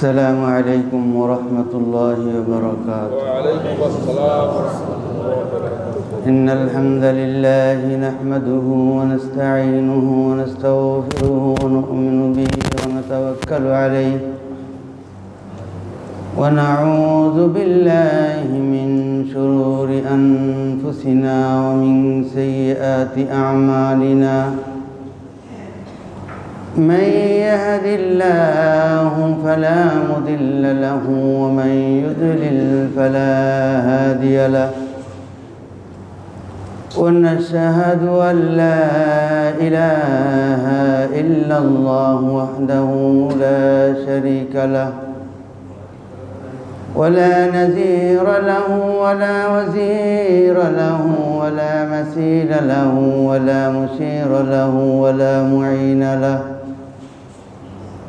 السلام عليكم ورحمة الله وبركاته. وعليكم السلام ورحمة الله وبركاته. إن الحمد لله نحمده ونستعينه ونستغفره ونؤمن به ونتوكل عليه ونعوذ بالله من شرور أنفسنا ومن سيئات أعمالنا. من يهد الله فلا مضل له ومن يضلل فلا هادي له. ونشهد أن لا إله إلا الله وحده لا شريك له ولا نذير له ولا وزير له ولا مثيل له ولا مشير له ولا معين له.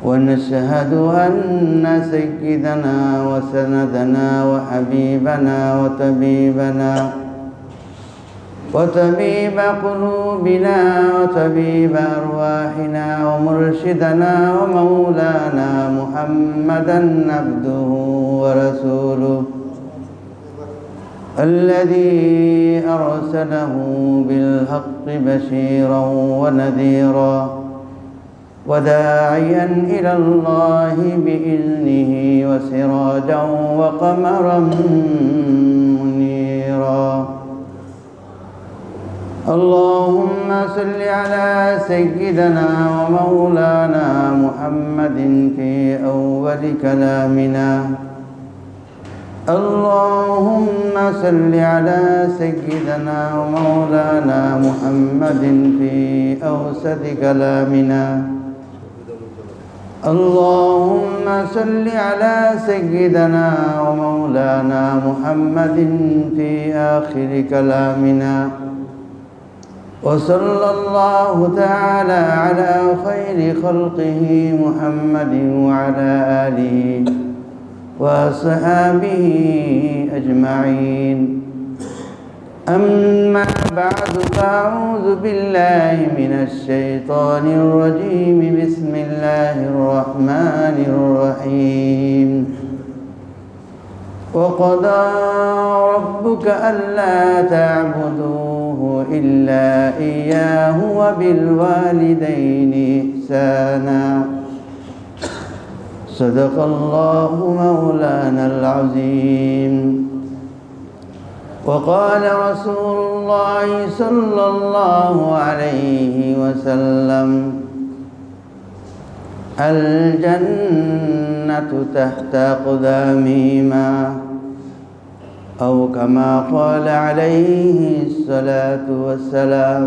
ونشهد أن سيدنا وسندنا وحبيبنا وطبيب قلوبنا وطبيب أرواحنا ومرشدنا ومولانا محمدا عبده ورسوله الذي أرسله بالحق بشيرا ونذيرا وداعيا إلى الله بإذنه وسراجا وقمرا منيرا. اللهم صل على سيدنا ومولانا محمد في أول كلامنا. اللهم صل على سيدنا ومولانا محمد في أوسط كلامنا. اللهم صل على سيدنا ومولانا محمد في آخر كلامنا. وصلى الله تعالى على خير خلقه محمد وعلى آله وصحابه أجمعين. أما بعد فأعوذ بالله من الشيطان الرجيم. بسم الله الرحمن الرحيم. وقضى ربك ألا تعبدوه إلا إياه وبالوالدين إحسانا. صدق الله مولانا العظيم. وقال رسول الله صلى الله عليه وسلم: الجنة تحت أقدامهما، أو كما قال عليه الصلاة والسلام.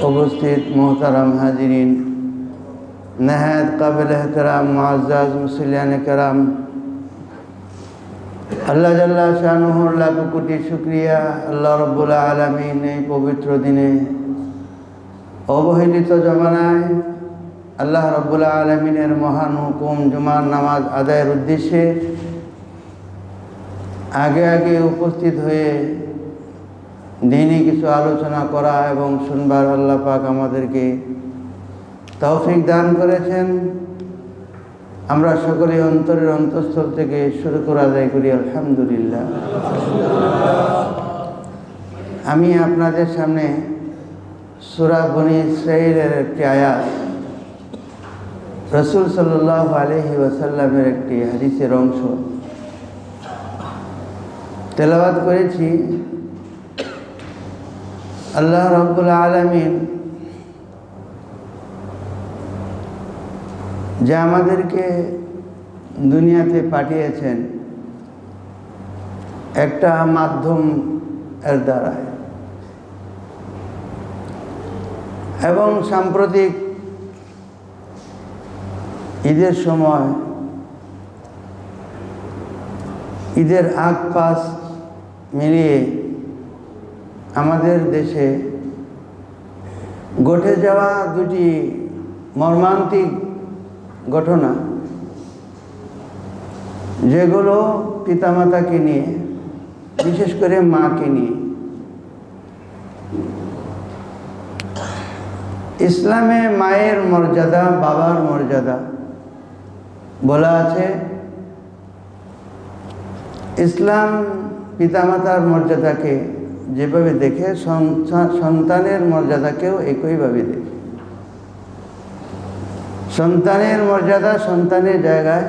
उपस्थित मोहतरम हाजिरीन, नहायत काबिल एहतराम मुअज़्ज़ज़ मुसल्लियान कराम, আল্লাহ জাল্লা শানুহুর লাখ কোটি শুকরিয়া। আল্লাহ রব্বুল আলামিন এই পবিত্র দিনে অবহেলিত জমানায় আল্লাহ রব্বুল আলামিনের মহান হুকুম জুমার নামাজ আদায়ের উদ্দেশ্যে আগে উপস্থিত হয়ে দিনই কিছু আলোচনা করা এবং শুনবার আল্লাহ পাক আমাদেরকে তৌফিক দান করেছেন। আমরা সকলে অন্তরের অন্তঃস্থল থেকে শুকর আদায় করি আলহামদুলিল্লাহ। আমি আপনাদের সামনে সূরা বনী ইসরাঈলের একটি আয়াত, রাসূল সাল্লাল্লাহু আলাইহি ওয়াসাল্লামের একটি হাদিসের অংশ তেলাওয়াত করেছি। আল্লাহ রাব্বুল আলামিন যে আমাদেরকে দুনিয়াতে পাঠিয়েছেন একটা মাধ্যম এর দ্বারায়, এবং সাম্প্রতিক ঈদের সময় ঈদের আগ পাশ মিলিয়ে আমাদের দেশে ঘটে যাওয়া দুটি মর্মান্তিক ঘটনা, যেগুলো পিতামাতাকে নিয়ে, বিশেষ করে মাকে নিয়ে। ইসলামে মায়ের মর্যাদা, বাবার মর্যাদা বলা আছে ইসলাম পিতামাতার মর্যাদাকে যেভাবে দেখে সন্তানের মর্যাদাকেও একইভাবে দেখে। সন্তানের মর্যাদা সন্তানের জায়গায়,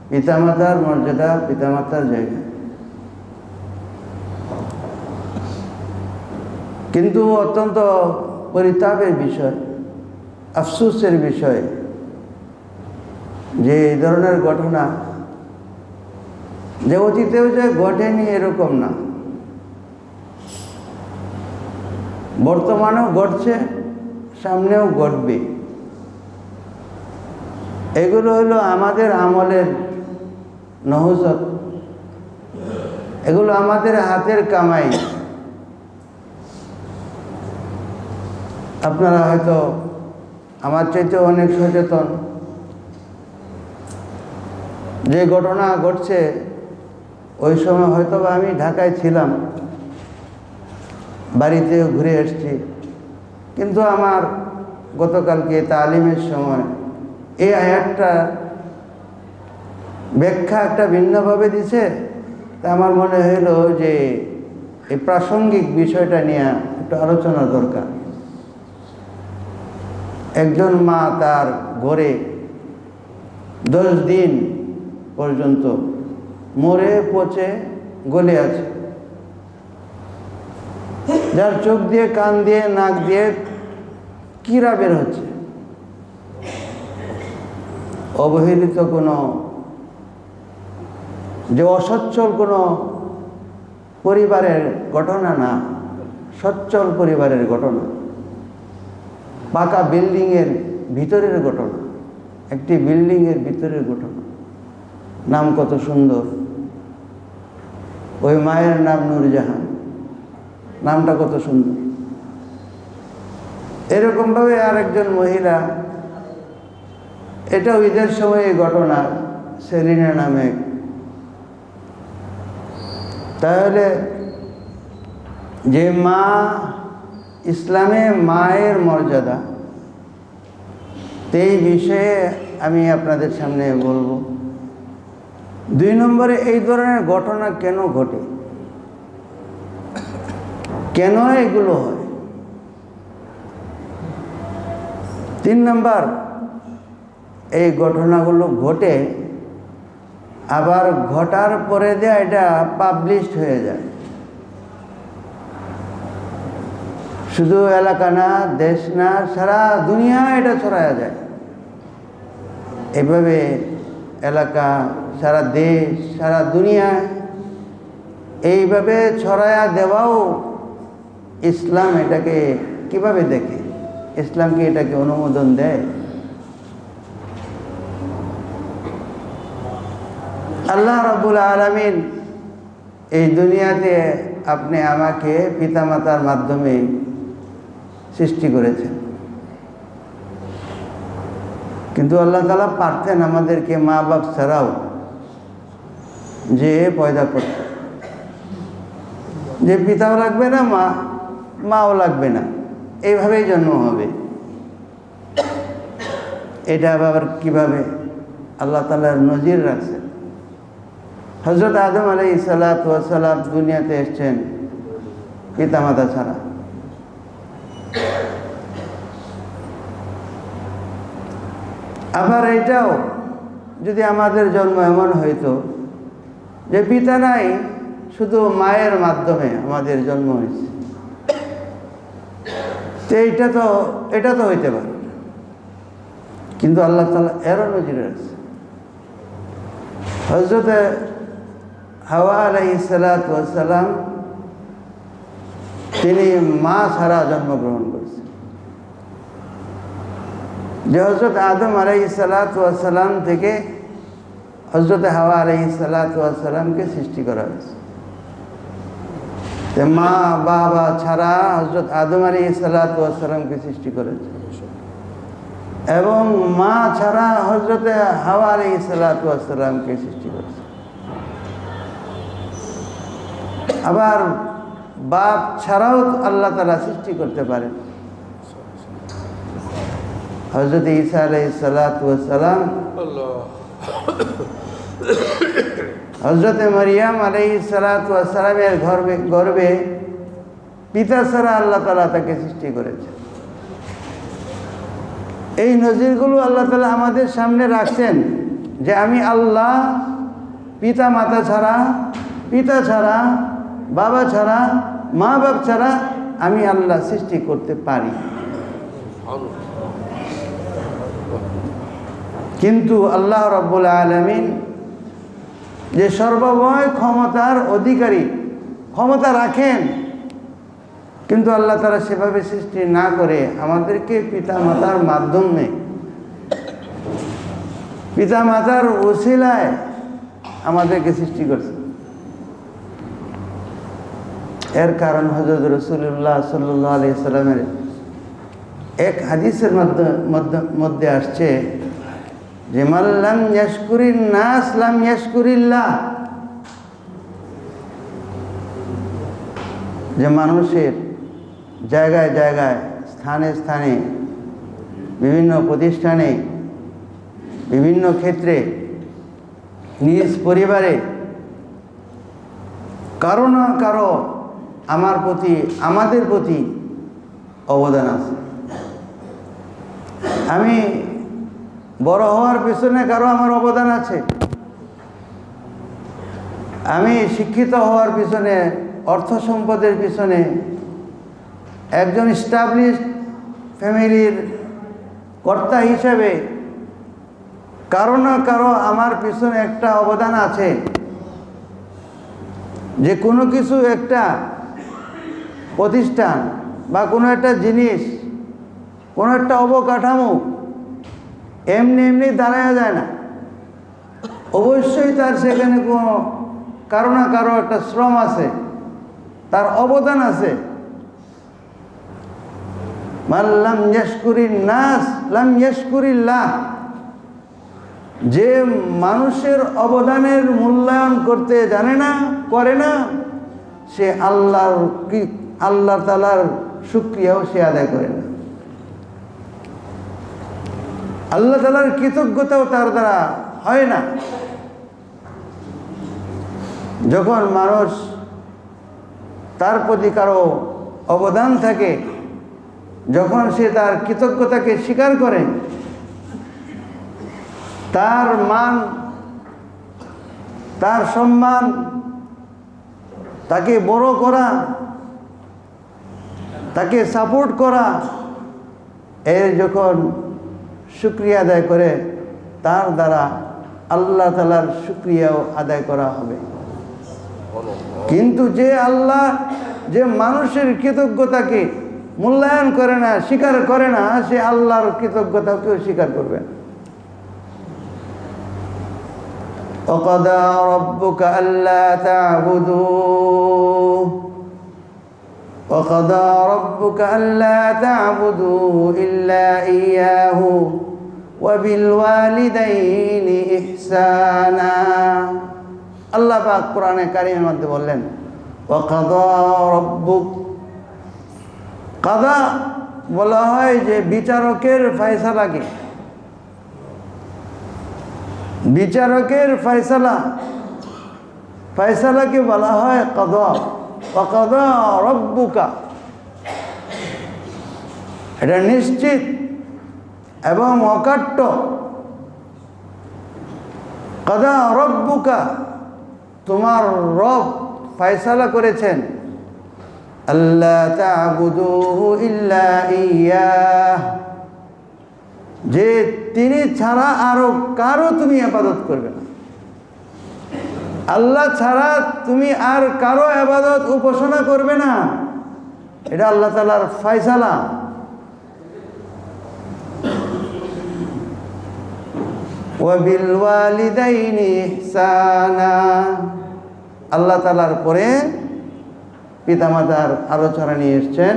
পিতামাতার মর্যাদা পিতামাতার জায়গায়। কিন্তু অত্যন্ত পরিতাপের বিষয়, আফসোসের বিষয় যে এই ধরনের ঘটনা যে অতীতেও যে ঘটেনি এরকম না, বর্তমানেও ঘটছে, সামনেও ঘটবে। এগুলো হলো আমাদের আমলের নহুসত, এগুলো আমাদের হাতের কামাই। আপনারা হয়তো আমার চাইতে অনেক সচেতন। যে ঘটনা ঘটছে ওই সময় হয়তো বা আমি ঢাকায় ছিলাম, বাড়িতে ঘুরে এসেছি, কিন্তু আমার গতকালকে তালিমের সময় এই আয়াতটা ব্যাখ্যা একটা ভিন্নভাবে দিছে। তা আমার মনে হইল যে এই প্রাসঙ্গিক বিষয়টা নিয়ে একটু আলোচনা দরকার। একজন মা তার ঘরে 10 দিন পর্যন্ত মরে পচে গলে আছে, যার চোখ দিয়ে, কান দিয়ে, নাক দিয়ে কিরা বের হচ্ছে। অবহেলিত কোনো, যে অসচ্ছল কোনো পরিবারের ঘটনা না, সচ্ছল পরিবারের ঘটনা, পাকা বিল্ডিংয়ের ভিতরের ঘটনা, একটি বিল্ডিংয়ের ভিতরের ঘটনা। নাম কত সুন্দর, ওই মায়ের নাম নূরজাহান, নামটা কত সুন্দর। এরকমভাবে আরেকজন মহিলা, এটাও ঈদের সময় এই ঘটনা, সেলিনা নামে। তাহলে যে মা, ইসলামে মায়ের মর্যাদা, এই বিষয়ে আমি আপনাদের সামনে বলবো। 2 নম্বরে এই ধরনের ঘটনা কেন ঘটে, কেন এগুলো হয়। 3 নম্বর, এই ঘটনাগুলো ঘটে আবার ঘটার পরে যে এটা পাবলিশড হয়ে যায়, শুধু এলাকা না, দেশ না, সারা দুনিয়া এটা ছড়ায়া যায়। এভাবে এলাকা, সারা দেশ, সারা দুনিয়া এইভাবে ছড়ায়া দেওয়াও ইসলাম এটাকে কিভাবে দেখে? ইসলাম কি এটাকে অনুমোদন দেয়? আল্লাহ রাব্বুল আলামিন এই দুনিয়াতে আপনি আমাকে পিতামাতার মাধ্যমে সৃষ্টি করেছেন, কিন্তু আল্লাহ তাআলা পারতেন আমাদেরকে মা বাপ ছাড়াও যে পয়দা করতে, যে পিতাও লাগবে না, মাও লাগবে না, এইভাবেই জন্ম হবে। এটা আবার কিভাবে? আল্লাহ তাআলার নজির রাখছেন। হযরত আদম আলাইহিস সালাতু ওয়াস সালাম দুনিয়াতে এসেছেন পিতামাতা ছাড়া। আবার এটাও যদি আমাদের জন্ম এমন হইতো যে পিতা নাই, শুধু মায়ের মাধ্যমে আমাদের জন্ম হয়েছে, তো এটা তো হইতে পারে। কিন্তু আল্লাহ তাআলা এরও নজির রাখছে। হযরত হাওয়া আলাইহিস সালাতু ওয়াস সালাম তিনি মা ছাড়া জন্মগ্রহণ করেছেন। যে হযরত আদম আলাইহিস সালাতু ওয়াস সালাম থেকে হযরত হাওয়া আলাইহিস সালাতু ওয়াস সালামকে সৃষ্টি করা হয়েছে। মা বাবা ছাড়া হযরত আদম আলাইহিস সালাতু ওয়াস সালামকে সৃষ্টি করেছে, এবং মা ছাড়া হযরত হাওয়া আলাইহিস সালাতু ওয়াস সালামকে সৃষ্টি করেছে। আবার বাপ ছাড়াও আল্লাহ তাআলা সৃষ্টি করতে পারেন। হযরত ঈসা আলাইহিস সালাতু ওয়াস সালাম হযরত মারিয়াম আলাইহিস সালাতু ওয়াস সালামের গর্ভে পিতা ছাড়া আল্লাহ তাআলা তাকে সৃষ্টি করেছেন। এই নজিরগুলো আল্লাহ তাআলা আমাদের সামনে রাখছেন যে আমি আল্লাহ পিতা ছাড়া বাবা ছাড়া মা বাপ ছাড়া আমি আল্লাহ সৃষ্টি করতে পারি। কিন্তু আল্লাহ রাব্বুল আলামিন যে সর্বময় ক্ষমতার অধিকারী, ক্ষমতা রাখেন, কিন্তু আল্লাহ তাআলা সেভাবে সৃষ্টি না করে আমাদেরকে পিতামাতার মাধ্যমে, পিতামাতার ওসিলায় আমাদেরকে সৃষ্টি করছে। এর কারণ হযরত রাসূলুল্লাহ সাল্লাল্লাহু আলাইহি সাল্লামের এক হাদিসের মধ্যে আসছে যে মান লাম ইয়াশকুরিন নাস লাম ইয়াশকুরিল্লাহ, যে মানুষের জায়গায় জায়গায়, স্থানে স্থানে, বিভিন্ন প্রতিষ্ঠানে, বিভিন্ন ক্ষেত্রে, নিজ পরিবারে কারো না কারো আমাদের প্রতি অবদান আছে। আমি বড় হওয়ার পিছনে কারো আমার অবদান আছে, আমি শিক্ষিত হওয়ার পিছনে, অর্থ সম্পদের পিছনে, একজন এস্টাবলিশড ফ্যামিলির কর্তা হিসেবে কারো না কারো আমার পিছনে একটা অবদান আছে। যে কোনো কিছু একটা প্রতিষ্ঠান বা কোনো একটা জিনিস, কোনো একটা অবকাঠামো এমনি এমনি দাঁড়ায় যায় না, অবশ্যই তার সেখানে কোনো কারো না কারো একটা শ্রম আছে, তার অবদান আছে। মান লাম ইয়াশকুরিন নাস লাম ইয়াশকুরিল্লাহ, যে মানুষের অবদানের মূল্যায়ন করতে জানে না, করে না, সে আল্লাহ তাআলার শুকরিয়াও সে আদায় করে না। আল্লাহ তাআলার কৃতজ্ঞতাও তার দ্বারা হয় না। যখন মানুষ তার প্রতি কারো অবদান থাকে, যখন সে তার কৃতজ্ঞতাকে স্বীকার করে, তার মান, তার সম্মান, তাকে বড় করা, তাকে সাপোর্ট করা, এর যখন শুকরিয়া আদায় করে, তার দ্বারা আল্লাহ তাআলার শুকরিয়াও আদায় করা হবে। কিন্তু যে মানুষের কৃতজ্ঞতাকে মূল্যায়ন করে না, স্বীকার করে না, সে আল্লাহর কৃতজ্ঞতাকেও স্বীকার করবে না। وَقَضَى رَبُّكَ أَلَّا تَعْبُدُوا وَقَضَى رَبُّكَ أَلَّا تَعْبُدُوا إِلَّا إِيَّاهُ وَبِالْوَالِدَيْنِ إِحْسَانًا। আল্লাহ পাক কোরআনে কারীমের মধ্যে বললেন وَقَضَى رَبُّكَ, কাদা বলা হয় যে বিচারকের ফয়সালাকে, বিচারকের ফয়সালাকে বলা হয় কাদা। ওয়াকাদা রব্বুকা, এটা নিশ্চিত এবং অকাট্য। কাদা রব্বুকা, তোমার রব ফয়সালা করেছেন আল্লা তা'বুদু ইল্লা ইয়্যাহ, যে তিনি ছাড়া আরো কারো তুমি ইবাদত করবে না। আল্লাহ ছাড়া তুমি আর কারো ইবাদত উপাসনা করবে না, এটা আল্লাহ তাআলার ফয়সালা। ওয়া বিল ওয়ালিদাইনি ইহসানা, আল্লাহ তাআলার পরে পিতামাতার আলোচনা নিয়ে এসেছেন।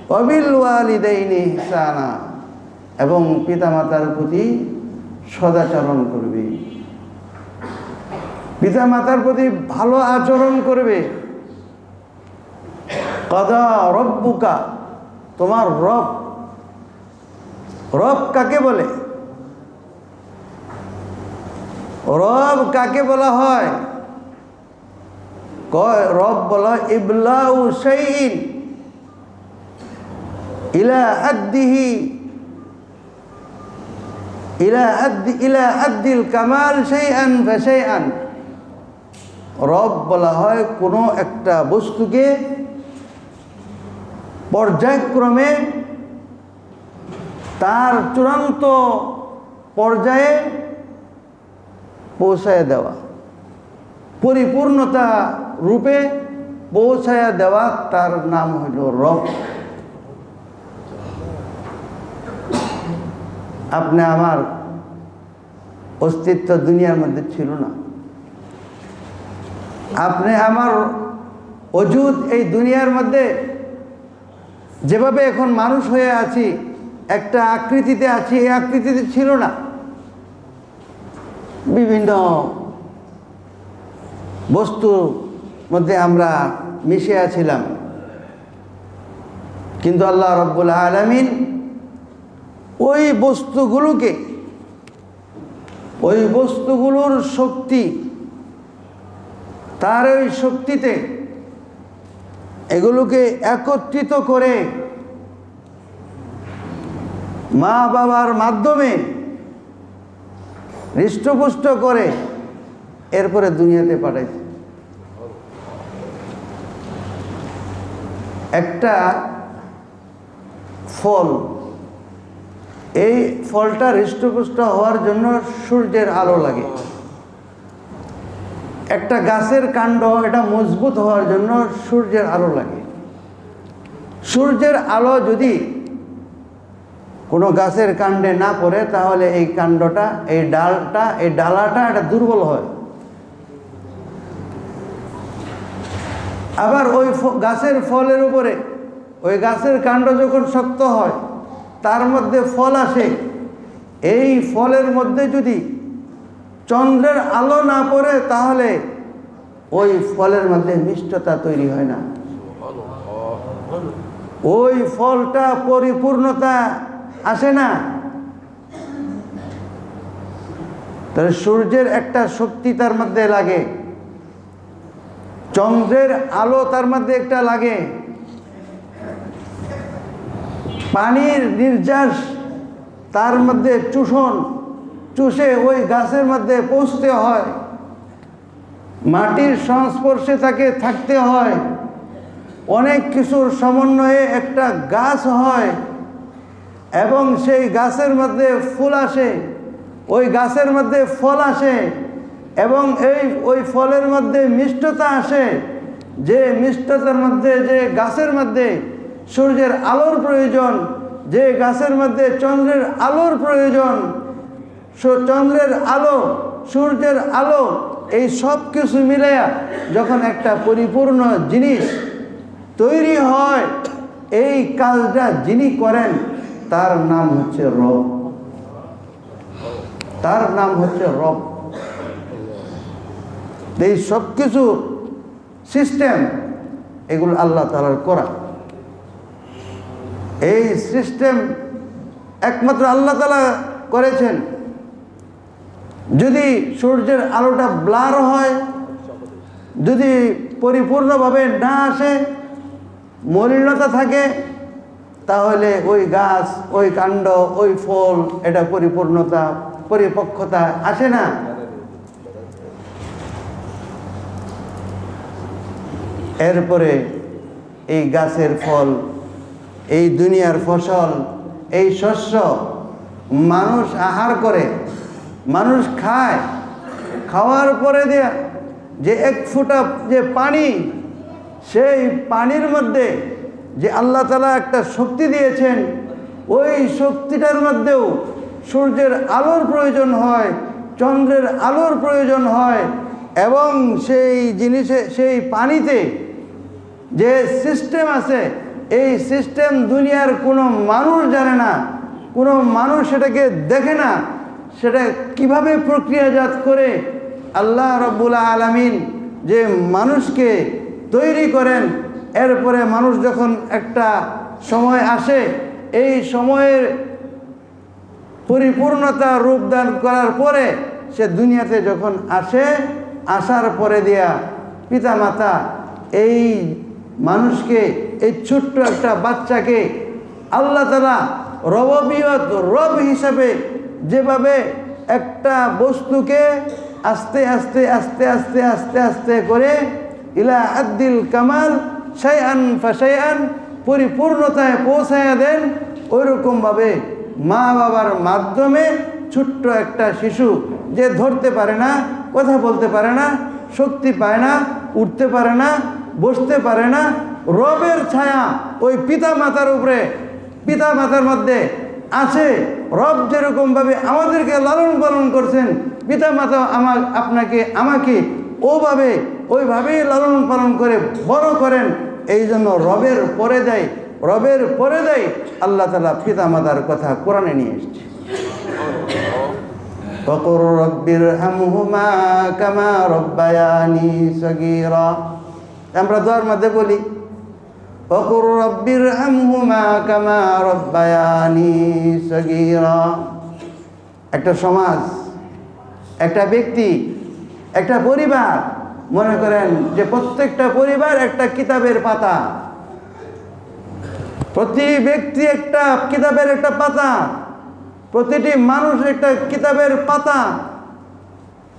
ওয়া বিল ওয়ালিদাইনি ইহসানা, এবং পিতামাতার প্রতি সদাচরণ করবে, পিতামাতার প্রতি ভালো আচরণ করবে। কাদা রব্বুকা, তোমার রব, রব কাকে বলে? রব কাকে বলা হয়? কয় রব বলা হয় ইবলাউ শাইইন ইলা আদ্দিহি ইলা আদ্দিল কামাল শাইআন ফাশাইআন। রব বলা হয় কোনো একটা বস্তুকে পর্যায়ক্রমে তার চূড়ান্ত পর্যায়ে পৌঁছায় দেওয়া, পরিপূর্ণতা রূপে পৌঁছায় দেওয়া, তার নাম হল রব। আপনি আমার অস্তিত্ব দুনিয়ার মধ্যে ছিল না, আপনি আমার অজুদ এই দুনিয়ার মধ্যে যেভাবে এখন মানুষ হয়ে আছি, একটা আকৃতিতে আছি, এই আকৃতিতে ছিল না। বিভিন্ন বস্তুর মধ্যে আমরা মিশে আছিলাম, কিন্তু আল্লাহ রাব্বুল আলামিন ওই বস্তুগুলোর শক্তি, তার ওই শক্তিতে এগুলোকে একত্রিত করে মা বাবার মাধ্যমে হৃষ্টপুষ্ট করে এরপরে দুনিয়াতে পাঠাইছে। একটা ফল, এই ফলটা হৃষ্টপুষ্ট হওয়ার জন্য সূর্যের আলো লাগে। একটা গাছের কাণ্ড এটা মজবুত হওয়ার জন্য সূর্যের আলো লাগে। সূর্যের আলো যদি কোনো গাছের কাণ্ডে না পড়ে তাহলে এই কাণ্ডটা, এই ডালাটা এটা দুর্বল হয়। আবার ওই গাছের ফলের উপরে, ওই গাছের কাণ্ড যখন শক্ত হয়, তার মধ্যে ফল আসে, এই ফলের মধ্যে যদি চন্দ্রের আলো না পড়ে তাহলে ওই ফলের মধ্যে মিষ্টতা তৈরি হয় না, ওই ফলটা পরিপূর্ণতা আসে না। তাহলে সূর্যের একটা শক্তি তার মধ্যে লাগে, চন্দ্রের আলো তার মধ্যে একটা লাগে, পানির নির্যাস তার মধ্যে চুষে ওই গাছের মধ্যে পৌঁছতে হয়, মাটির সংস্পর্শে তাকে থাকতে হয়, অনেক কিছুর সমন্বয়ে একটা গাছ হয় এবং সেই গাছের মধ্যে ফুল আসে, ওই গাছের মধ্যে ফল আসে এবং ওই ফলের মধ্যে মিষ্টতা আসে, যে মিষ্টতার মধ্যে, যে গাছের মধ্যে সূর্যের আলোর প্রয়োজন, যে গাছের মধ্যে চন্দ্রের আলোর প্রয়োজন, চন্দ্রের আলো, সূর্যের আলো, এই সব কিছু মিলে যখন একটা পরিপূর্ণ জিনিস তৈরি হয়, এই কাজটা যিনি করেন তার নাম হচ্ছে রব, তার নাম হচ্ছে রব। এই সব কিছু সিস্টেম এগুলো আল্লাহ তাআলার করা। এই সিস্টেম একমাত্র আল্লাহ তাআলা করেছেন। যদি সূর্যের আলোটা ব্লার হয়, যদি পরিপূর্ণভাবে না আসে, মলিনতা থাকে, তাহলে ওই গাছ, ওই কাণ্ড, ওই ফল এটা পরিপূর্ণতা, পরিপক্কতা আসে না। এরপরে এই গাছের ফল, এই দুনিয়ার ফসল, এই শস্য মানুষ আহার করে, মানুষ খায়, খাওয়ার পরে দেয়া যে এক ফোঁটা যে পানি, সেই পানির মধ্যে যে আল্লাহ তাআলা একটা শক্তি দিয়েছেন, ওই শক্তিটার মধ্যেও সূর্যের আলোর প্রয়োজন হয়, চন্দ্রের আলোর প্রয়োজন হয় এবং সেই জিনিসে, সেই পানিতে যে সিস্টেম আছে, এই সিস্টেম দুনিয়ার কোনো মানুষ জানে না, কোনো মানুষ সেটাকে দেখে না, সেটা কিভাবে প্রক্রিয়াজাত করে আল্লাহ রাব্বুল আলামিন যে মানুষকে তৈরি করেন, এরপরে মানুষ যখন একটা সময় আসে, এই সময়ের পরিপূর্ণতা রূপদান করার পরে সে দুনিয়াতে যখন আসে, আসার পরে দেয়া পিতামাতা এই মানুষকে, এই ছোট্ট একটা বাচ্চাকে আল্লাহ তাআলা রববিয়ত রব হিসাবে যেভাবে একটা বস্তুকে আস্তে আস্তে আস্তে আস্তে আস্তে আস্তে করে ইলা আদ্দিল কামাল শাইআন ফাশাইআন পরিপূর্ণতায় পৌঁছায়া দেন, ওইরকমভাবে মা বাবার মাধ্যমে ছোট্ট একটা শিশু যে ধরতে পারে না, কথা বলতে পারে না, শক্তি পায় না, উঠতে পারে না, বসতে পারে না, রবের ছায়া ওই পিতা মাতার উপরে, পিতা মাতার মধ্যে আছে। রব যেরকমভাবে আমাদেরকে লালন পালন করছেন, পিতা মাতা আপনাকে আমাকে ওইভাবেই লালন পালন করে বড় করেন। এই জন্য রবের পরে দেয় আল্লাহ তাআলা পিতা মাতার কথা কোরআনে নিয়ে এসেছে। وقل رب ارحمهما كما ربياني صغيرا। আমরা দোয়ার মধ্যে বলি وقل رب ارحمهما كما ربياني صغيرا। একটা সমাজ, একটা ব্যক্তি, একটা পরিবার, মনে করেন যে প্রত্যেকটা পরিবার একটা কিতাবের পাতা, প্রতি ব্যক্তি একটা কিতাবের একটা পাতা, প্রতিটি মানুষ একটা কিতাবের পাতা,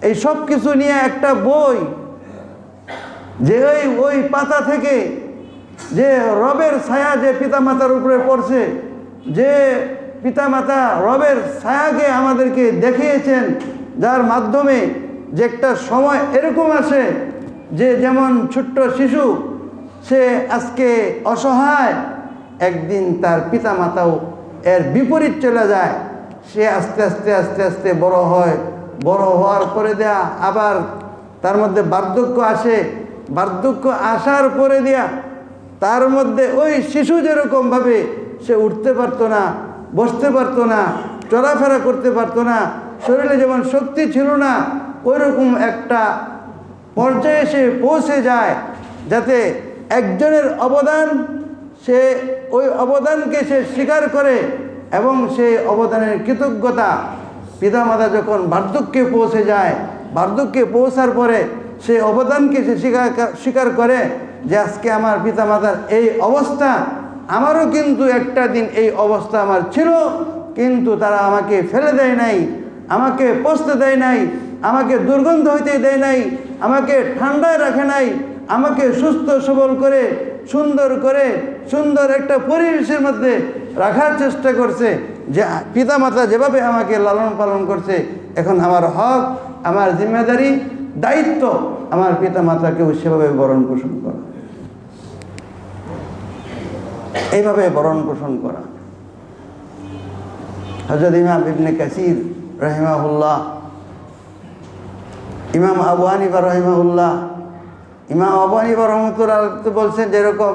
এই সব কিছু নিয়ে একটা বই, যে ওই পাতা থেকে যে রবের ছায়া যে পিতামাতার উপরে পড়ছে, যে পিতামাতা রবের ছায়াকে আমাদেরকে দেখিয়েছেন, যার মাধ্যমে যে একটা সময় এরকম আসে যে যেমন ছোট্ট শিশু সে আজকে অসহায়, একদিন তার পিতামাতাও এর বিপরীত চলে যায়, সে আস্তে আস্তে আস্তে আস্তে বড় হয়, বড় হওয়ার পরে দেয়া আবার তার মধ্যে বার্ধক্য আসে, বার্ধক্য আসার পরে দেয়া তার মধ্যে ওই শিশু যেরকমভাবে সে উঠতে পারতো না, বসতে পারতো না, চলাফেরা করতে পারতো না, শরীরে যেমন শক্তি ছিল না, ওইরকম একটা পর্যায়ে সে পৌঁছে যায়, যাতে একজনের অবদান সে ওই অবদানকে সে স্বীকার করে এবং সেই অবদানের কৃতজ্ঞতা পিতামাতা যখন বার্ধক্যে পৌঁছে যায়, বার্ধক্যে পৌঁছার পরে সেই অবদানকে সে স্বীকার করে যে আজকে আমার পিতামাতার এই অবস্থা, আমারও কিন্তু একটা দিন এই অবস্থা আমার ছিল, কিন্তু তারা আমাকে ফেলে দেয় নাই, আমাকে পচতে দেয় নাই, আমাকে দুর্গন্ধ হইতে দেয় নাই, আমাকে ঠান্ডায় রাখে নাই, আমাকে সুস্থ সবল করে সুন্দর একটা পরিবেশের মধ্যে রাখার চেষ্টা করছে। যে পিতামাতা যেভাবে আমাকে লালন পালন করছে, এখন আমার হক, আমার জিম্মেদারি, দায়িত্ব আমার পিতামাতাকেও সেভাবে ভরণ পোষণ করা, এইভাবে ভরণ পোষণ করা। হযরত ইমাম ইবনে কাসির রাহিমাহুল্লাহ, ইমাম আবু হানিফা রাহিমাহুল্লাহ, ইমাম আবু হানিফা রহমতুল্লাহ বলছেন যেরকম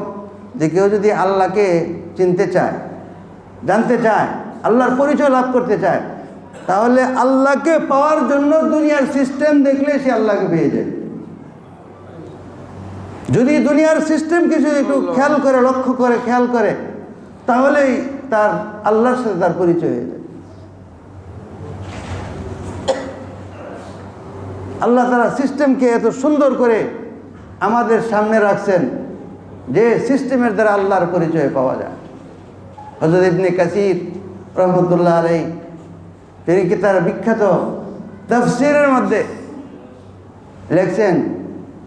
যে কেউ যদি আল্লাহকে চিনতে চায়, জানতে চায়, আল্লাহর পরিচয় লাভ করতে চায়, তাহলে আল্লাহকে পাওয়ার জন্য দুনিয়ার সিস্টেম দেখলে সে আল্লাহকে পেয়ে যায়। যদি দুনিয়ার সিস্টেম কিছু একটু খেয়াল করে, লক্ষ্য করে, খেয়াল করে, তাহলেই তার আল্লাহর সাথে তার পরিচয় হয়ে যায়। আল্লাহ তাআলা সিস্টেমকে এত সুন্দর করে আমাদের সামনে রাখছেন যে সিস্টেমের দ্বারা আল্লাহর পরিচয় পাওয়া যায়। হযরত ইবনে কাসির রহমতুল্লাহ আলাইহি তিনি কি তার বিখ্যাত তাফসীরের মধ্যে লেখছেন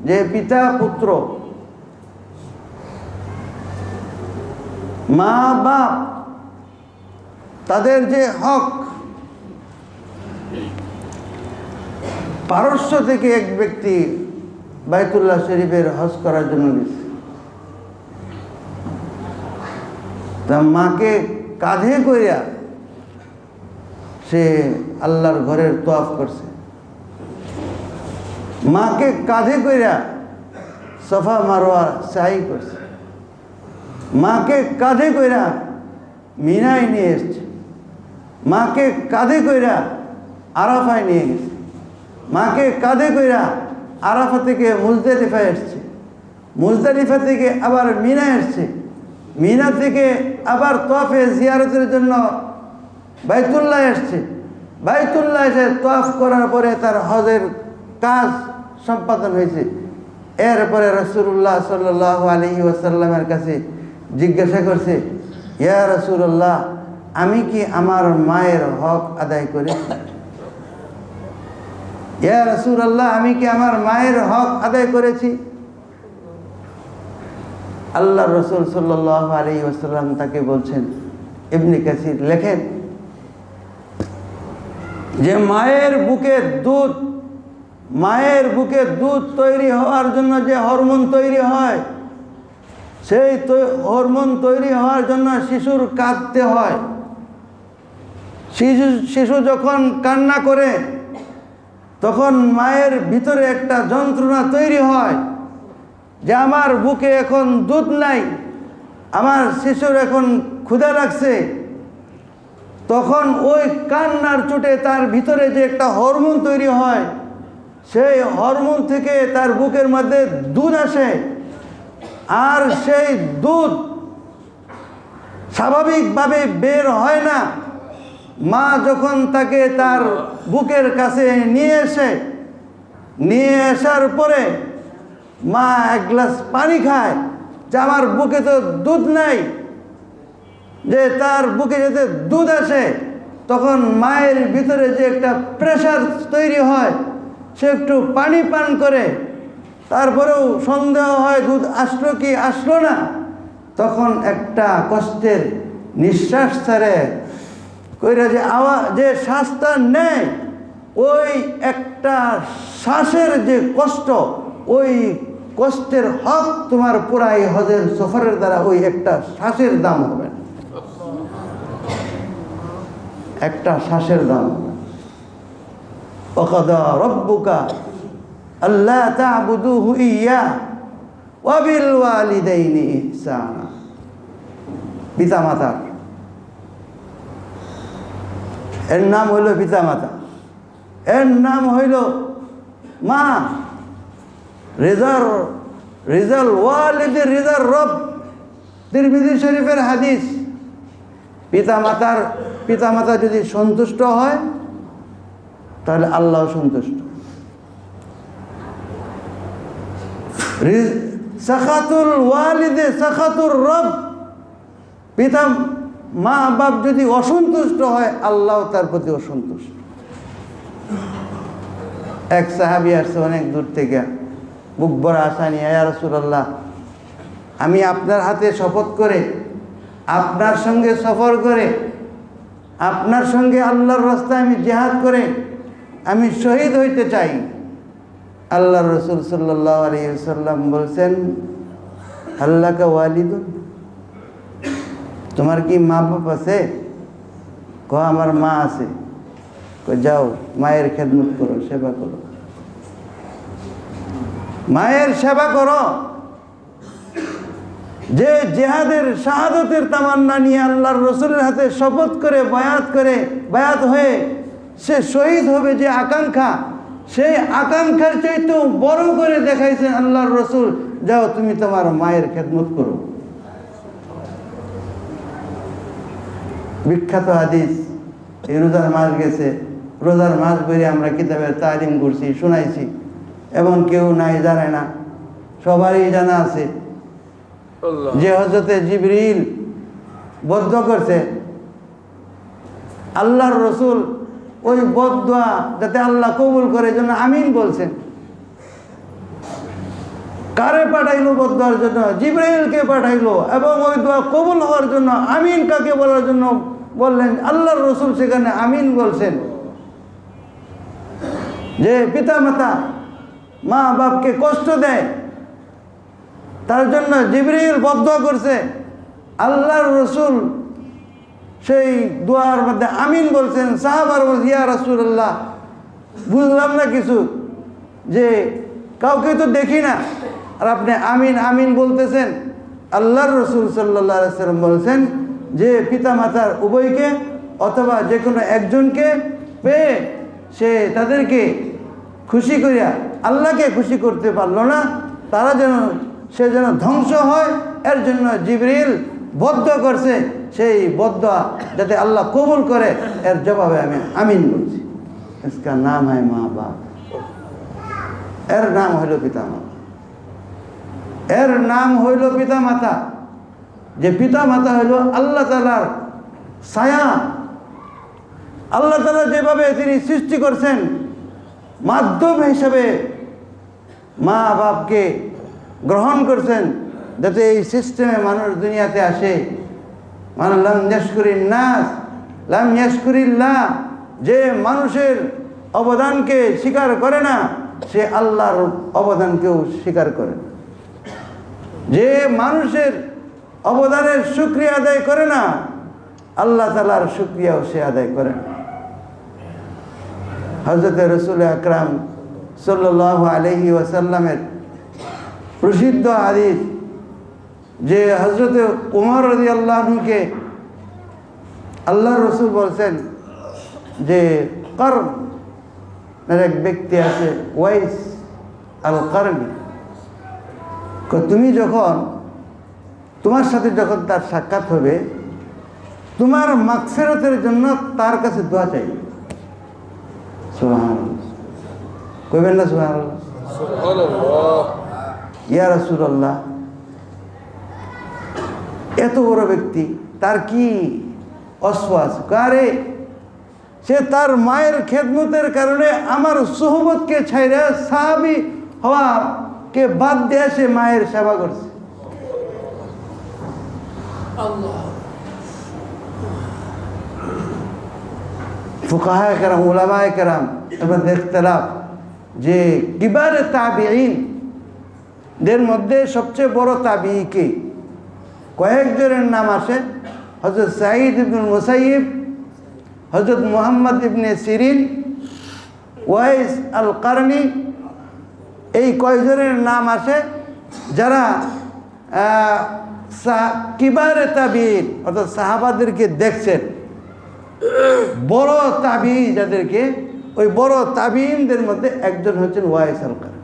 যে পিতা পুত্র, মা বাপ, তাদের যে হক, পারস্য থেকে এক ব্যক্তি বাইতুল্লাহ শরীফের হজ করার জন্য গেছে। তা মাকে কাঁধে করিয়া সে আল্লাহর ঘরের তোয়াফ করছে, মাকে কাঁধে করিয়া সফা মারওয়া সাই করছে, মাকে কাঁধে কইরা মিনায় নিয়ে এসছে, মাকে কাঁধে কইরা আরাফায় নিয়ে গেছে, মাকে কাঁধে কইরা আরাফা থেকে মুজদালিফায় এসছে, মুজদালিফা থেকে আবার মিনা এসছে, মিনা থেকে আবার তোয়াফে জিয়ারতের জন্য বাইতুল্লাহ এসছে, বাইতুল্লাহ এসে তওয়াফ করার পরে তার হজের কাজ সম্পাদন হয়েছে। এরপরে রাসূলুল্লাহ সাল্লাল্লাহু আলাইহি ওয়াসাল্লামের কাছে জিজ্ঞাসা করছে, ইয়া রাসূলুল্লাহ, আমি কি আমার মায়ের হক আদায় করেছি? ইয়া রাসূলুল্লাহ, আমি কি আমার মায়ের হক আদায় করেছি? আল্লাহ রসুল সাল্লাল্লাহু আলাইহি ওয়াসাল্লাম তাকে বলছেন, ইবনে কাসির লেখেন যে মায়ের বুকে দুধ তৈরি হওয়ার জন্য যে হরমোন তৈরি হয়, সেই হরমোন তৈরি হওয়ার জন্য শিশুর কাঁদতে হয়। শিশু যখন কান্না করে তখন মায়ের ভিতরে একটা যন্ত্রণা তৈরি হয় যে আমার বুকে এখন দুধ নাই, আমার শিশুর এখন ক্ষুধা লাগছে। তখন ওই কান্নার চোটে তার ভিতরে যে একটা হরমোন তৈরি হয়, সেই হরমোন থেকে তার বুকের মধ্যে দুধ আসে। আর সেই দুধ স্বাভাবিকভাবে বের হয় না। মা যখন তাকে তার বুকের কাছে নিয়ে আসার পরে মা এক গ্লাস পানি খায়, যে আমার বুকে তো দুধ নাই, যে তার বুকে যাতে দুধ আসে। তখন মায়ের ভিতরে যে একটা প্রেশার তৈরি হয়, সে একটু পানি পান করে, তারপরেও সন্দেহ হয় দুধ আসলো কি আসলো না। তখন একটা কষ্টের নিঃশ্বাস ছাড়ে কইরা যে শ্বাসটা নেয়, ওই একটা শ্বাসের যে কষ্ট, ওই কষ্টের হক তোমার পুরাই হজের সফরের দ্বারা ওই একটা শ্বাসের দাম হবে, একটা শ্বাসের দাম। ওয়াকাদা রব্বুকা আল্লা তা'বুদুহু ইয়্যাহু ওয়া বিল ওয়ালিদাইনি ইহসানা। পিতামাতা, এর নাম হইল পিতামাতা, এর নাম হইল মা। রিজাল ওয়ালিদের রিজাল রব, তিরমিজি শরীফের হাদিস। পিতামাতা যদি সন্তুষ্ট হয় তাহলে আল্লাহ সন্তুষ্ট। সাখাতুল ওয়ালিদে সাখাতুর রব, মা বাপ যদি অসন্তুষ্ট হয় আল্লাহ তার প্রতি অসন্তুষ্ট। এক সাহাবী আসছে অনেক দূর থেকে, বুক ভরা আশা নিয়ে, ইয়া রাসূলুল্লাহ, আমি আপনার হাতে শপথ করে, আপনার সঙ্গে সফর করে, আপনার সঙ্গে আল্লাহর রাস্তায় আমি জিহাদ করে আমি শহীদ হইতে চাই। আল্লাহ রসুল সাল্লাল্লাহু আলাইহি ওয়াসাল্লাম বলছেন, আল্লাহকা ওয়ালিদুন, তোমার কি মা বাপ আছে? আমার মা আছে। যাও মায়ের খেদমত করো, সেবা করো, মায়ের সেবা করো। যে জিহাদের শাহাদতের তামান্না নিয়ে আল্লাহর রসুলের হাতে শপথ করে বায়াত হয়ে সে শহীদ হবে, যে আকাঙ্ক্ষা, সেই আকাঙ্ক্ষার চাইতেও বড় করে দেখাইছেন আল্লাহর রসুল, যাও তুমি তোমার মায়ের খেদমত করো। বিখ্যাত হাদিস, এই রোজার মাস গেছে, রোজার মাস বলে আমরা কিতাবের তালিম করছি, শোনাইছি, এবং কেউ নাই জানে না, সবারই জানা আছে যে হযরতে জিবরিল বদদোয়া করছে। আল্লাহর রসুল ওই বদদোয়া যাতে আল্লাহ কবুল করে জন্য আমিন বলছেন। কারে পাঠাইলো বদদোয়ার জন্য? জিবরাইলকে পাঠাইলো, এবং ওই দোয়া কবুল হওয়ার জন্য আমিন কাকে বলার জন্য বললেন? আল্লাহর রসুল সেখানে আমিন বলছেন। যে পিতামাতা মা বাপকে কষ্ট দেয়, তার জন্য জিবরাইল বদদোয়া করছে, আল্লাহর রসুল সেই দোয়ার মধ্যে আমিন বলছেন। সাহাবার বলছে, ইয়া রাসূলুল্লাহ, বুঝলাম না কিছু, যে কাউকে তো দেখি না, আর আপনি আমিন আমিন বলতেছেন। আল্লাহর রসুল সাল্লাল্লাহু আলাইহি ওয়াসাল্লাম বলছেন যে পিতামাতার উভয়কে অথবা যে কোনো একজনকে পেয়ে সে তাদেরকে খুশি করিয়া আল্লাহকে খুশি করতে পারলো না, সে যেন ধ্বংস হয়, এর জন্য জিবরিল বদ্ধ করছে, সেই বদ্ধ যাতে আল্লাহ কবুল করে, এর জবাবে আমি আমিন বলছি। इसका नाम है মা বাপ, এর নাম হইল পিতামাতা। এর নাম হইল পিতামাতা, যে পিতামাতা হইল আল্লাহ তাআলার ছায়া। আল্লাহ তাআলা যেভাবে তিনি সৃষ্টি করছেন, মাধ্যম হিসেবে মা বাপকে গ্রহণ করছেন, যাতে এই সিস্টেমে মানুষ দুনিয়াতে আসে। মানে লাম ইয়াশকুরিন নাস লাম ইয়াশকুরিল্লাহ, যে মানুষের অবদানকে স্বীকার করে না, সে আল্লাহর অবদানকেও স্বীকার করে না। যে মানুষের অবদানের শুকরিয়া আদায় করে না, আল্লাহ তাআলার শুকরিয়াও সে আদায় করে না। হযরত রাসূল আকরাম সাল্লাল্লাহু আলাইহি ওয়াসাল্লামের প্রসিদ্ধ হাদিস, যে হযরত উমর রাদিয়াল্লাহু আনহুকে আল্লাহ রসুল বলছেন যে কর্ণের এক ব্যক্তি আছে, ওয়াইস আল কারনি, তুমি যখন তোমার সাথে যখন তার সাক্ষাৎ হবে, তোমার মাগফিরাতের জন্য তার কাছে দোয়া চাই। সুবহানাল্লাহ, কইবেন না সুবহানাল্লাহ? সুবহানাল্লাহ। ইয়া রাসূলুল্লাহ, এত বড় ব্যক্তি, তার কি অশ্ব আছে? কারে সে তার মায়ের খেদমতের কারণে আমার সোহবতকে ছাইরা সাহাবী হওয়াকে বাদ দিয়ে সে মায়ের সেবা করছে। ফুকাহায়ে কেরাম, উলামায়ে কেরাম এবার ইখতিলাফ যে কিবারে তাবিঈন দের মধ্যে সবচেয়ে বড় তাবিঈ কে? কয়েকজনের নাম আসে, হযরত সাঈদ ইবনুল মুসাইয়িব, হযরত মুহাম্মদ ইবনে সিরিন, ওয়াইস আল কারনি, এই কয়েকজনের নাম আসে যারা কিবারে তাবিঈন অর্থাৎ সাহাবাদেরকে দেখছেন। বড় তাবিঈ যাদেরকে, ওই বড় তাবিঈনদের মধ্যে একজন হচ্ছেন ওয়াইস আল কারনি।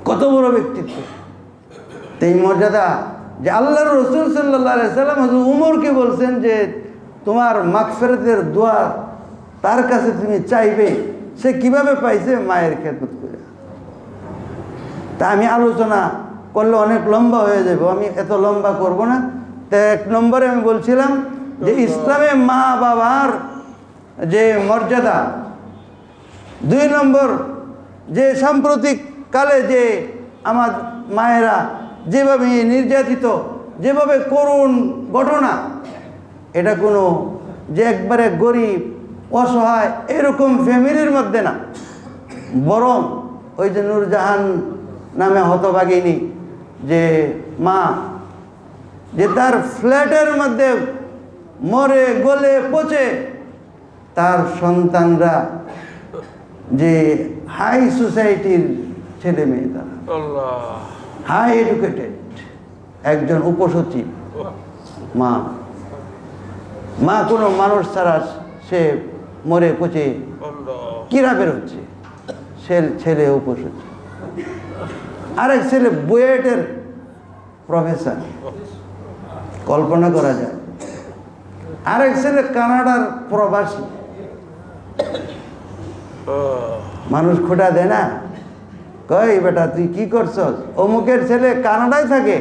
কত বড় ব্যক্তিত্ব, এই মর্যাদা, যে আল্লাহর রাসূল সাল্লাল্লাহু আলাইহি সাল্লাম হযরত উমরকে বলছেন যে তোমার মাগফিরাতের দোয়া তার কাছে তুমি চাইবে। সে কিভাবে পাইছে? মায়ের খেদমত করে। তা আমি আলোচনা করলে অনেক লম্বা হয়ে যাবে, আমি এত লম্বা করব না। তো এক নম্বরে আমি বলছিলাম যে ইসলামে মা বাবার যে মর্যাদা, দুই নম্বর যে সাম্প্রতিক কালে যে আমার মায়েরা যেভাবে নির্যাতিত, যেভাবে করুণ ঘটনা, এটা কোনো যে একবারে গরিব অসহায় এরকম ফ্যামিলির মধ্যে না, বরং ওই যে নূরজাহান নামে হতভাগিনী যে মা, যে তার ফ্ল্যাটের মধ্যে মরে গলে পচে তার সন্তানরা যে হাই সোসাইটির ছেলে মেয়ে, তারা হাই এডুকেটেড, একজন উপসচিব মা, মা কোনো মানুষ ছাড়া সে মরে পচে কিরা বেরোচ্ছে, সে ছেলে উপসচিব। আরেক ছেলে বুয়েটের প্রফেসর, কল্পনা করা যায়। আরেক ছেলে কানাডার প্রবাসী। মানুষ খোটা দেয় না, কই বেটা তুই কি করছস? অমুকের ছেলে কানাডায় থাকে,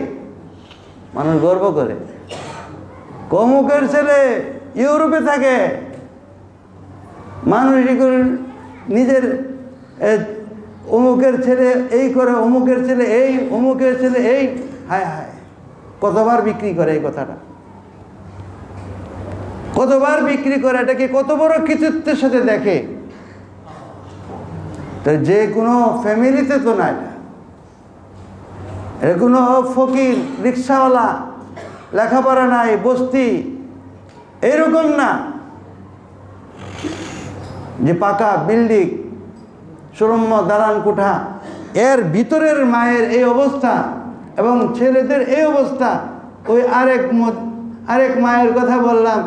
মানুষ গর্ব করে। অমুকের ছেলে ইউরোপে থাকে, মানুষ নিজের অমুকের ছেলে এই করে, অমুকের ছেলে এই, অমুকের ছেলে এই। হায় হায়, কতবার বিক্রি করে এই কথাটা, কতবার বিক্রি করে, এটাকে কত বড় কৃতিত্বের সাথে দেখে। তো যে কোনো ফ্যামিলিতে তো না, এটা কোনো ফকির রিক্সাওয়ালা, লেখাপড়া নাই, বস্তি, এরকম না যে পাকা বিল্ডিং, সুরম্য দালান কোঠা, এর ভিতরের মায়ের এই অবস্থা এবং ছেলেদের এই অবস্থা। ওই আরেক মায়ের কথা বললাম,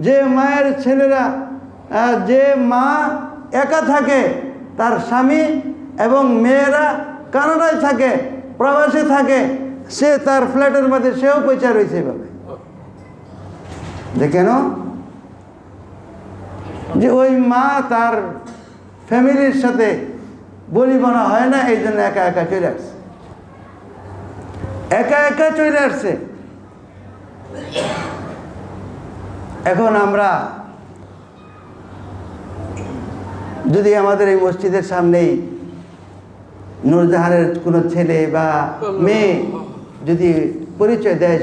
যে মায়ের ছেলেরা, যে মা একা থাকে, তার স্বামী এবং মেয়েরা কানাডায় থাকে, প্রবাসে থাকে, সে তার ফ্ল্যাটের মধ্যে সেও পয়সা রয়েছে এভাবে। যে কেন? যে ওই মা তার ফ্যামিলির সাথে বলিবনা হয় না, এই জন্য একা একা চলে আসছে, একা একা চলে আসছে। এখন আমরা যদি আমাদের এই মসজিদের সামনেই নূরজাহানের কোনো ছেলে বা মেয়ে যদি পরিচয় দেয়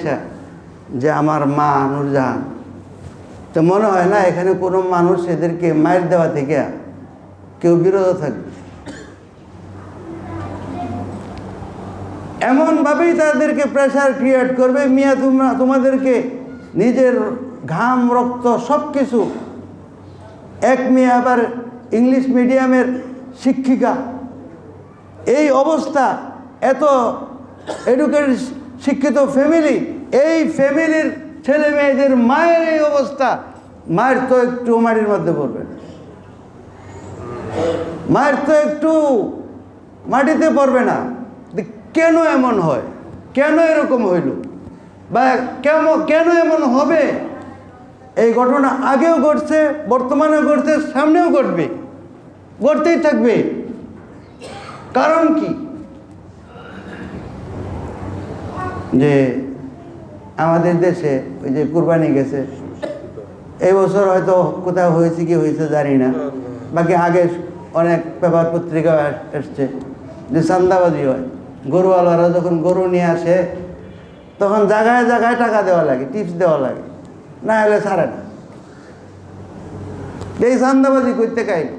যে আমার মা নূরজাহান, তো মনে হয় না এখানে কোনো মানুষ এদেরকে মায়ের দেওয়া থেকে কেউ বিরত থাকবে। এমনভাবেই তাদেরকে প্রেশার ক্রিয়েট করবে, মিয়া তোমাদেরকে নিজের ঘাম রক্ত সব কিছু। এক মেয়ে আবার ইংলিশ মিডিয়ামের শিক্ষিকা, এই অবস্থা, এত এডুকেটেড শিক্ষিত ফ্যামিলি, এই ফ্যামিলির ছেলে মেয়েদের মায়ের এই অবস্থা, মায়ের তো একটু মাটির মধ্যে পড়বে না, মায়ের তো একটু মাটিতে পড়বে না। কেন এমন হয়? কেন এরকম হইল? বা কেন এমন হবে? এই ঘটনা আগেও ঘটছে, বর্তমানেও ঘটছে, সামনেও ঘটবে, ঘটতেই থাকবে। কারণ কি? যে আমাদের দেশে ওই যে কুরবানি গেছে, এই বছর হয়তো কোথাও হয়েছে কি হয়েছে জানি না, বাকি আগে অনেক পেপার পত্রিকা এসছে যে চান্দাবাজি হয়। গরুওয়ালারা যখন গরু নিয়ে আসে তখন জায়গায় জায়গায় টাকা দেওয়া লাগে, টিপস দেওয়া লাগে, না হলে ছাড়ে না। এই চান্দাবাজি করতে গাইল,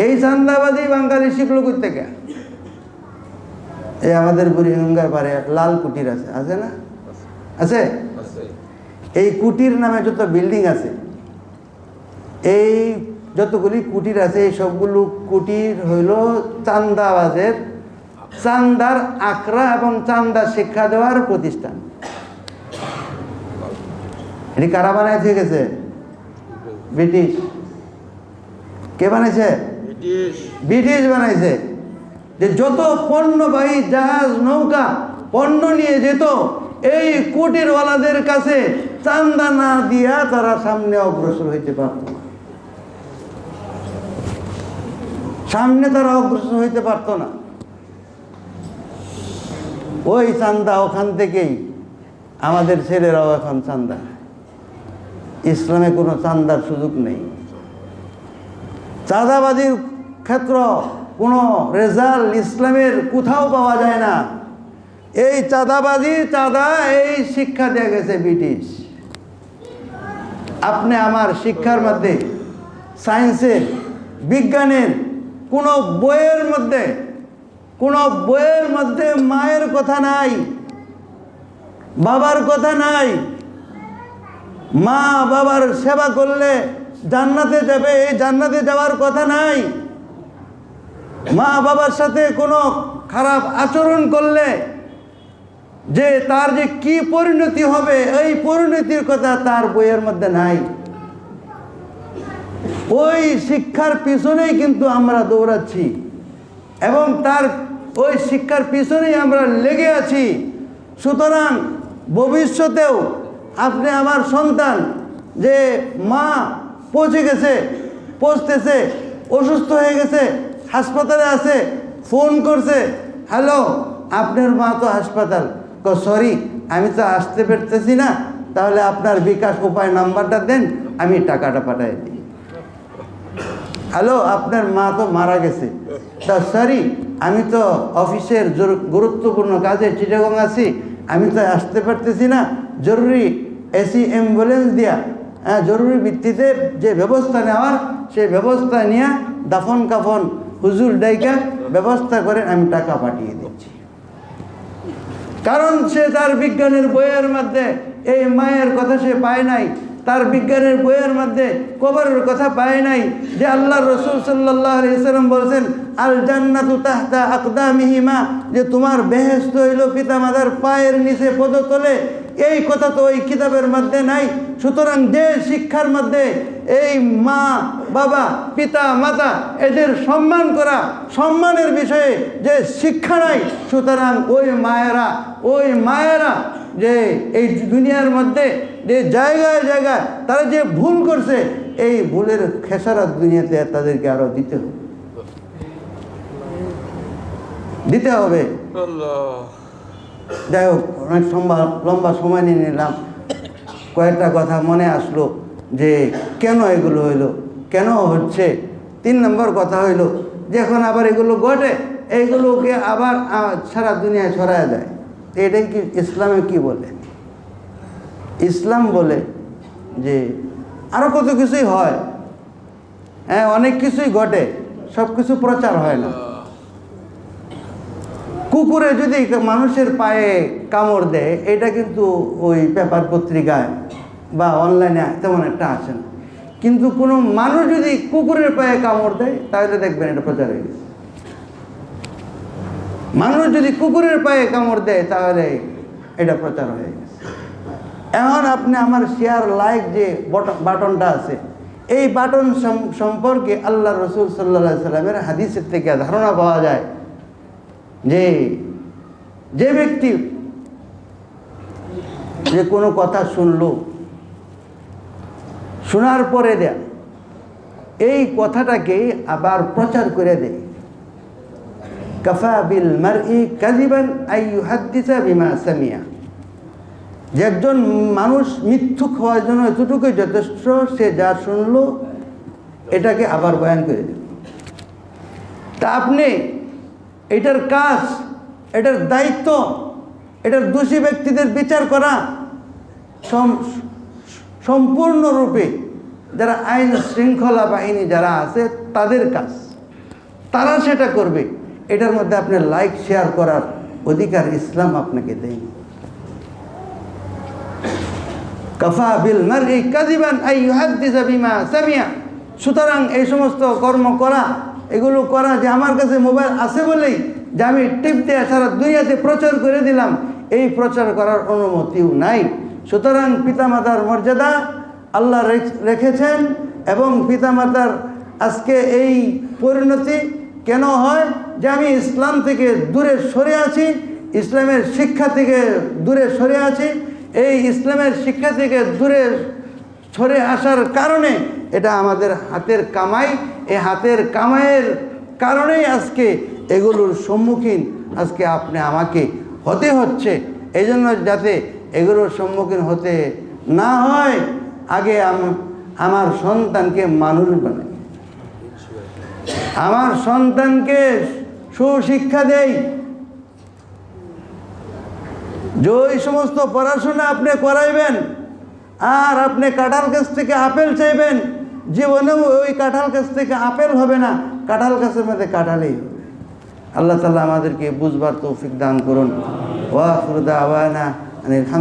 এই চান্দাবাজি বাঙালি শিখলো করতে গে। এই আমাদের বুড়িগঙ্গার পারে লাল কুটির আছে, আছে না? আছে। এই কুটির নামে যত বিল্ডিং আছে, এই যতগুলি কুটির আছে, এই সবগুলো কুটির হইল চান্দাবাজের, চান্দার আখড়া এবং চান্দা শিক্ষা দেওয়ার প্রতিষ্ঠান। এটি কারা বানাইছে গেছে? ব্রিটিশ। কে বানাইছে? ব্রিটিশ বানাইছে। যে যত পণ্যবাহী জাহাজ নৌকা পণ্য নিয়ে যেত, এই কুটিরওয়ালাদের কাছে চান্দা না দিয়া তারা সামনে অগ্রসর হইতে পারত না, সামনে তারা অগ্রসর হইতে পারত না। ওই চান্দা, ওখান থেকেই আমাদের ছেলেরাও এখন চান্দা। ইসলামে কোনো চান্দার সুযোগ নেই। চাঁদাবাজির ক্ষেত্র কোনো রেজাল্ট ইসলামের কোথাও পাওয়া যায় না। এই চাঁদাবাজি, চাঁদা, এই শিক্ষা দিয়ে গেছে ব্রিটিশ। আপনি আমার শিক্ষার মধ্যে, সায়েন্সের, বিজ্ঞানের কোনো বইয়ের মধ্যে মায়ের কথা নাই, বাবার কথা নাই। মা বাবার সেবা করলে জান্নাতে যাবে, এই জান্নাতে যাওয়ার কথা নাই। মা বাবার সাথে কোনো খারাপ আচরণ করলে যে তার যে কি পরিণতি হবে, এই পরিণতির কথা তার বইয়ের মধ্যে নাই। ওই শিক্ষার পিছনেই কিন্তু আমরা দৌড়াচ্ছি এবং তার ওই শিক্ষার পিছনেই আমরা লেগে আছি। সুতরাং ভবিষ্যতেও আপনি আমার সন্তান যে মা পৌঁছতেছে, অসুস্থ হয়ে গেছে, হাসপাতালে আছে, ফোন করছে, হ্যালো আপনার মা তো হাসপাতাল, সরি আমি তো আসতে পারতেছি না, তাহলে আপনার বিকাশ উপায় নাম্বারটা দেন, আমি টাকাটা পাঠিয়ে দিই। হ্যালো আপনার মা তো মারা গেছে, তা সরি আমি তো অফিসের গুরুত্বপূর্ণ কাজে চিটাগং আছি, আমি তো আসতে পারতেছি না, জরুরি এসি অ্যাম্বুলেন্স দিয়া জরুরি ভিত্তিতে যে ব্যবস্থা নেওয়ার সেই ব্যবস্থা নিয়ে দাফন কাফন হুজুর ডাইকা ব্যবস্থা করে আমি টাকা পাঠিয়ে দিচ্ছি। কারণ সে তার বিজ্ঞানের বইয়ের মধ্যে এই মায়ের কথা সে পায় নাই, তার বিজ্ঞানের বইয়ের মধ্যে কবরের কথা পায় নাই। যে আল্লাহ রসুল সাল্লাল্লাহু আলাইহি ওয়াসাল্লাম বলেছেন আল জান্নাতু তাহতা আকদামিহিমা, যে তোমার বেহেশত হইল পিতামাতার পায়ের নিচে পদতলে। এই কথা তো ওই কিতাবের মধ্যে নাই। সুতরাং যে শিক্ষার মধ্যে এই মা বাবা পিতা মাতা এদের সম্মান করা, সম্মানের বিষয়ে যে শিক্ষা নাই, সুতরাং ওই মায়েরা যে এই দুনিয়ার মধ্যে যে জায়গায় জায়গায় তারা যে ভুল করছে, এই ভুলের খেসারত দুনিয়াতে তাদেরকে আরো দিতে হবে। যাই হোক, অনেক লম্বা সময় নিয়ে নিলাম। কয়েকটা কথা মনে আসলো যে কেন এগুলো হইলো, কেন হচ্ছে। 3 নম্বর কথা হইলো যে এখন আবার এগুলো ঘটে, এইগুলোকে আবার সারা দুনিয়ায় ছড়ায় দেয়। এটাই কি ইসলামে কি বলে? ইসলাম বলে যে আরও কত কিছুই হয়, হ্যাঁ অনেক কিছুই ঘটে, সব কিছু প্রচার হয় না। কুকুরে যদি মানুষের পায়ে কামড় দেয়, এটা কিন্তু ওই পেপার পত্রিকায় বা অনলাইনে তেমন একটা আসে না। কিন্তু কোনো মানুষ যদি কুকুরের পায়ে কামড় দেয়, তাহলে দেখবেন এটা প্রচার হয়ে গেছে। মানুষ যদি কুকুরের পায়ে কামড় দেয়, তাহলে এটা প্রচার হয়ে গেছে। এখন আপনি আমার শেয়ার লাইক যে বাটনটা আছে, এই বাটন সম্পর্কে আল্লাহ রসুল সাল্লাল্লাহু আলাইহি সাল্লামের হাদিসের থেকে ধারণা পাওয়া যায় যে ব্যক্তি যে কোনো কথা শুনলো, শোনার পরে দেয়া এই কথাটাকে আবার প্রচার করে দেয়, কাফা বিল মারই কাযিবান আই ইউহাদ্দিসা বিমা সামিয়া। যে একজন মানুষ মিথ্যুক হওয়ার জন্য এতটুকুই যথেষ্ট, সে যা শুনলো এটাকে আবার বয়ান করে দেবে। তা আপনি এটার কাজ, এটার দায়িত্ব, এটার দোষী ব্যক্তিদের বিচার করা সম্পূর্ণরূপে যারা আইন শৃঙ্খলা বাহিনী যারা আছে তাদের কাজ, তারা সেটা করবে। এটার মধ্যে আপনি লাইক শেয়ার করার অধিকার ইসলাম আপনাকে দেয়নি। কাফা বিল মারই কাযিবান আই ইউহাদ্দিসা বিমা সামিয়া। সুতরাং এই সমস্ত কর্ম করা, এগুলো করা যে আমার কাছে মোবাইল আছে বলেই যে আমি টিপ দিয়ে সারা দুনিয়াতে প্রচার করে দিলাম, এই প্রচার করার অনুমতিও নাই। সুতরাং পিতামাতার মর্যাদা আল্লাহ রেখেছেন, এবং পিতামাতার আজকে এই পরিণতি কেন হয় যে আমি ইসলাম থেকে দূরে সরে আছি, ইসলামের শিক্ষা থেকে দূরে সরে আছি। এই ইসলামের শিক্ষা থেকে দূরে সরে আসার কারণে এটা আমাদের হাতের কামাই, এই হাতের কামাইয়ের কারণেই আজকে এগুলোর সম্মুখীন আজকে আপনি আমাকে হতে হচ্ছে। এই জন্য যাতে এগুলোর সম্মুখীন হতে না হয়, আগে আমার সন্তানকে মানুষ বানাই, আমার সন্তানকে সুশিক্ষা দেই। যে এই সমস্ত পড়াশোনা আপনি করাইবেন আর আপনি কাঁঠাল গাছ থেকে আপেল চাইবেন, জীবনেও ওই কাঁঠাল গাছ থেকে আপেল হবে না, কাঁঠাল গাছের মধ্যে কাঁঠালই হবে। আল্লাহ তাআলা আমাদেরকে বুঝবার তৌফিক দান করুন। ওয়া আখিরু দাওয়ানা আনিল হামদুলিল্লাহ।